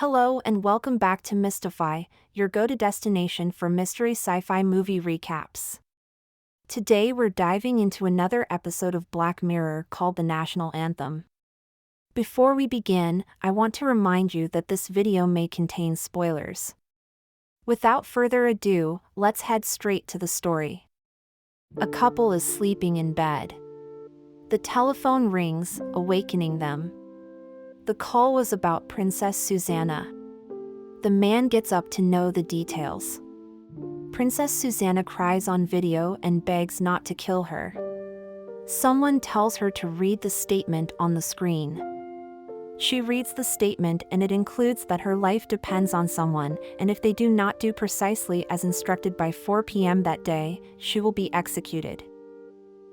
Hello and welcome back to Mysti-Fi, your go-to destination for mystery sci-fi movie recaps. Today we're diving into another episode of Black Mirror called the National Anthem. Before we begin, I want to remind you that this video may contain spoilers. Without further ado, let's head straight to the story. A couple is sleeping in bed. The telephone rings, awakening them. The call was about Princess Susanna. The man gets up to know the details. Princess Susanna cries on video and begs not to kill her. Someone tells her to read the statement on the screen. She reads the statement and it includes that her life depends on someone, and if they do not do precisely as instructed by 4 p.m. that day, she will be executed.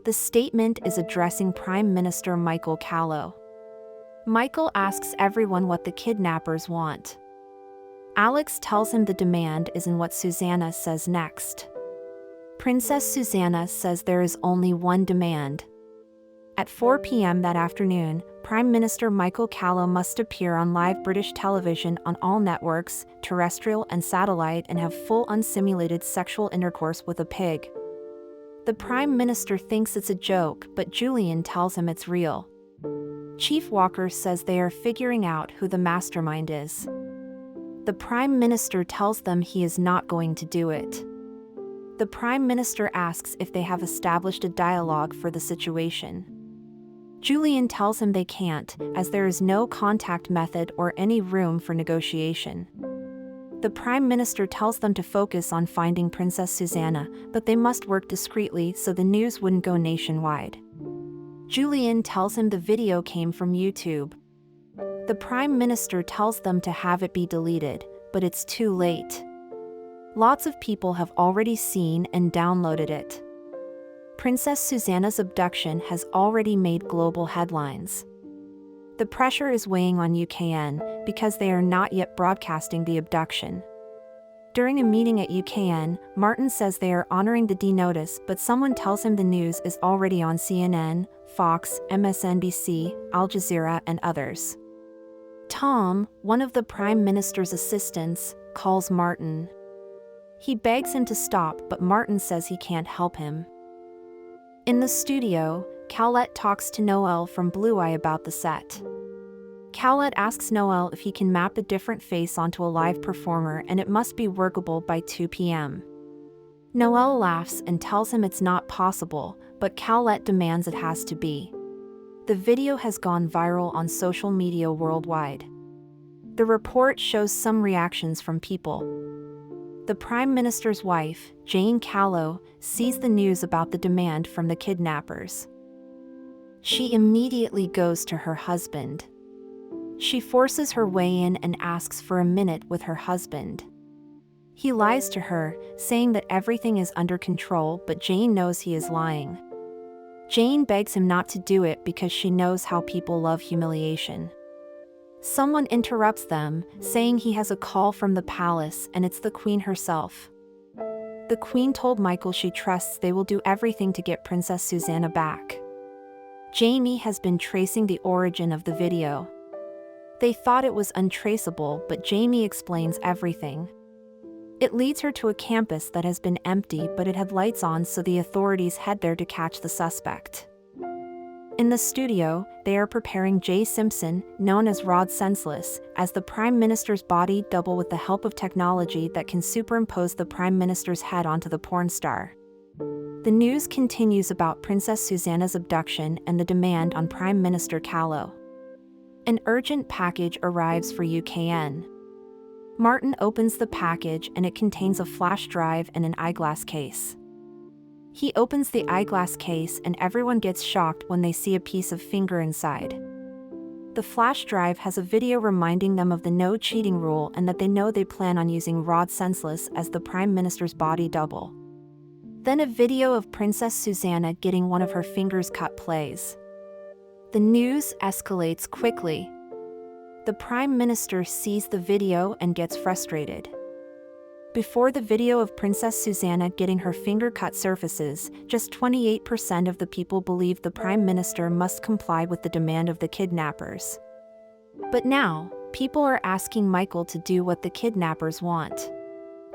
The statement is addressing Prime Minister Michael Callow. Michael asks everyone what the kidnappers want. Alex tells him the demand is in what Susanna says next. Princess Susanna says there is only one demand. At 4 p.m. that afternoon, Prime Minister Michael Callow must appear on live British television on all networks, terrestrial and satellite, and have full unsimulated sexual intercourse with a pig. The Prime Minister thinks it's a joke, but Julian tells him it's real. Chief Walker says they are figuring out who the mastermind is. The Prime Minister tells them he is not going to do it. The Prime Minister asks if they have established a dialogue for the situation. Julian tells him they can't, as there is no contact method or any room for negotiation. The Prime Minister tells them to focus on finding Princess Susanna, but they must work discreetly so the news wouldn't go nationwide. Julian tells him the video came from YouTube. The Prime Minister tells them to have it be deleted, but it's too late. Lots of people have already seen and downloaded it. Princess Susanna's abduction has already made global headlines. The pressure is weighing on UKN because they are not yet broadcasting the abduction. During a meeting at UKN, Martin says they are honoring the D-Notice, but someone tells him the news is already on CNN, Fox, MSNBC, Al Jazeera, and others. Tom, one of the Prime Minister's assistants, calls Martin. He begs him to stop, but Martin says he can't help him. In the studio, Cowlette talks to Noel from Blue Eye about the set. Cowlette asks Noel if he can map a different face onto a live performer and it must be workable by 2 p.m. Noel laughs and tells him it's not possible, but Cowlette demands it has to be. The video has gone viral on social media worldwide. The report shows some reactions from people. The Prime Minister's wife, Jane Callow, sees the news about the demand from the kidnappers. She immediately goes to her husband. She forces her way in and asks for a minute with her husband. He lies to her, saying that everything is under control, but Jane knows he is lying. Jane begs him not to do it because she knows how people love humiliation. Someone interrupts them, saying he has a call from the palace and it's the Queen herself. The Queen told Michael she trusts they will do everything to get Princess Susanna back. Jamie has been tracing the origin of the video. They thought it was untraceable, but Jamie explains everything. It leads her to a campus that has been empty, but it had lights on, so the authorities head there to catch the suspect. In the studio, they are preparing Jay Simpson, known as Rod Senseless, as the Prime Minister's body double with the help of technology that can superimpose the Prime Minister's head onto the porn star. The news continues about Princess Susanna's abduction and the demand on Prime Minister Callow. An urgent package arrives for UKN. Martin opens the package and it contains a flash drive and an eyeglass case. He opens the eyeglass case and everyone gets shocked when they see a piece of finger inside. The flash drive has a video reminding them of the no cheating rule and that they know they plan on using Rod Senseless as the Prime Minister's body double. Then a video of Princess Susanna getting one of her fingers cut plays. The news escalates quickly. The Prime Minister sees the video and gets frustrated. Before the video of Princess Susanna getting her finger cut surfaces, just 28% of the people believe the Prime Minister must comply with the demand of the kidnappers. But now, People are asking Michael to do what the kidnappers want.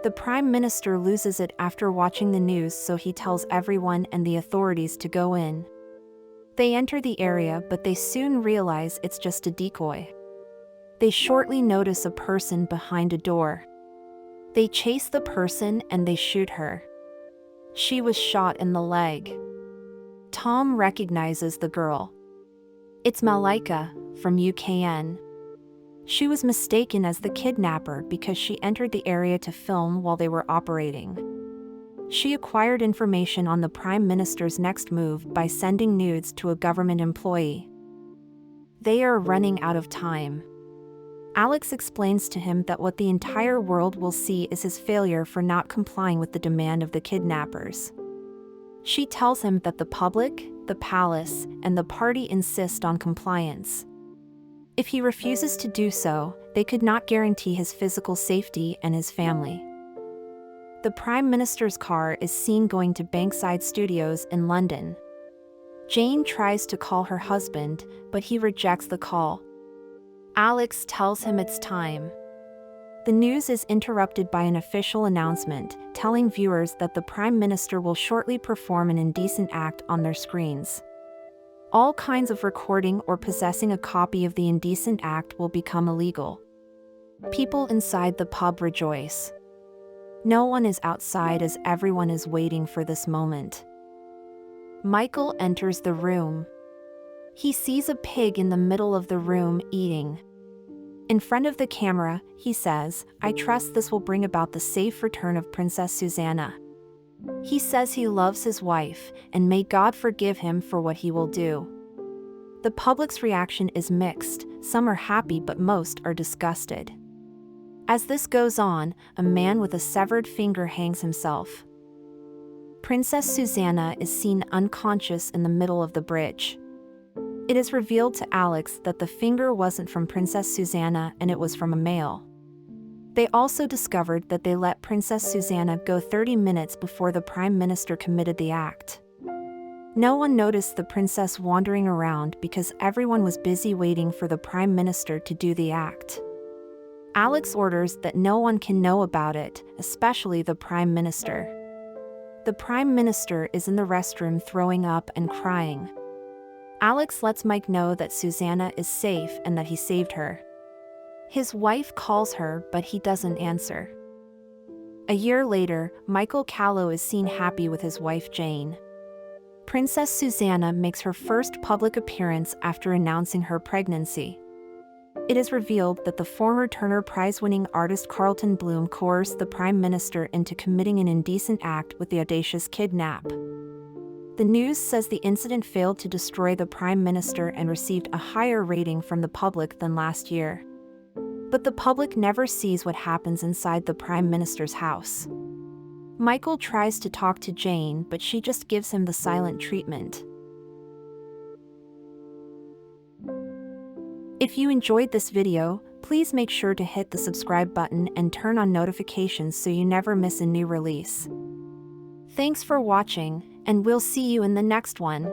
The Prime Minister loses it after watching the news, so he tells everyone and the authorities to go in. They enter the area, but they soon realize it's just a decoy. They shortly notice a person behind a door. They chase the person and they shoot her. She was shot in the leg. Tom recognizes the girl. It's Malaika, from UKN. She was mistaken as the kidnapper because she entered the area to film while they were operating. She acquired information on the Prime Minister's next move by sending nudes to a government employee. They are running out of time. Alex explains to him that what the entire world will see is his failure for not complying with the demand of the kidnappers. She tells him that the public, the palace, and the party insist on compliance. If he refuses to do so, they could not guarantee his physical safety and his family. The Prime Minister's car is seen going to Bankside Studios in London. Jane tries to call her husband, but he rejects the call. Alex tells him it's time. The news is interrupted by an official announcement, telling viewers that the Prime Minister will shortly perform an indecent act on their screens. All kinds of recording or possessing a copy of the indecent act will become illegal. People inside the pub rejoice. No one is outside as everyone is waiting for this moment. Michael enters the room. He sees a pig in the middle of the room eating. In front of the camera, he says, "I trust this will bring about the safe return of Princess Susanna." He says he loves his wife, and may God forgive him for what he will do. The public's reaction is mixed, some are happy but most are disgusted. As this goes on, a man with a severed finger hangs himself. Princess Susanna is seen unconscious in the middle of the bridge. It is revealed to Alex that the finger wasn't from Princess Susanna and it was from a male. They also discovered that they let Princess Susanna go 30 minutes before the Prime Minister committed the act. No one noticed the princess wandering around because everyone was busy waiting for the Prime Minister to do the act. Alex orders that no one can know about it, especially the Prime Minister. The Prime Minister is in the restroom throwing up and crying. Alex lets Mike know that Susanna is safe and that he saved her. His wife calls her, but he doesn't answer. A year later, Michael Callow is seen happy with his wife Jane. Princess Susanna makes her first public appearance after announcing her pregnancy. It is revealed that the former Turner Prize-winning artist Carlton Bloom coerced the Prime Minister into committing an indecent act with the audacious kidnap. The news says the incident failed to destroy the Prime Minister and received a higher rating from the public than last year. But the public never sees what happens inside the Prime Minister's house. Michael tries to talk to Jane, but she just gives him the silent treatment. If you enjoyed this video, please make sure to hit the subscribe button and turn on notifications so you never miss a new release. Thanks for watching, and we'll see you in the next one.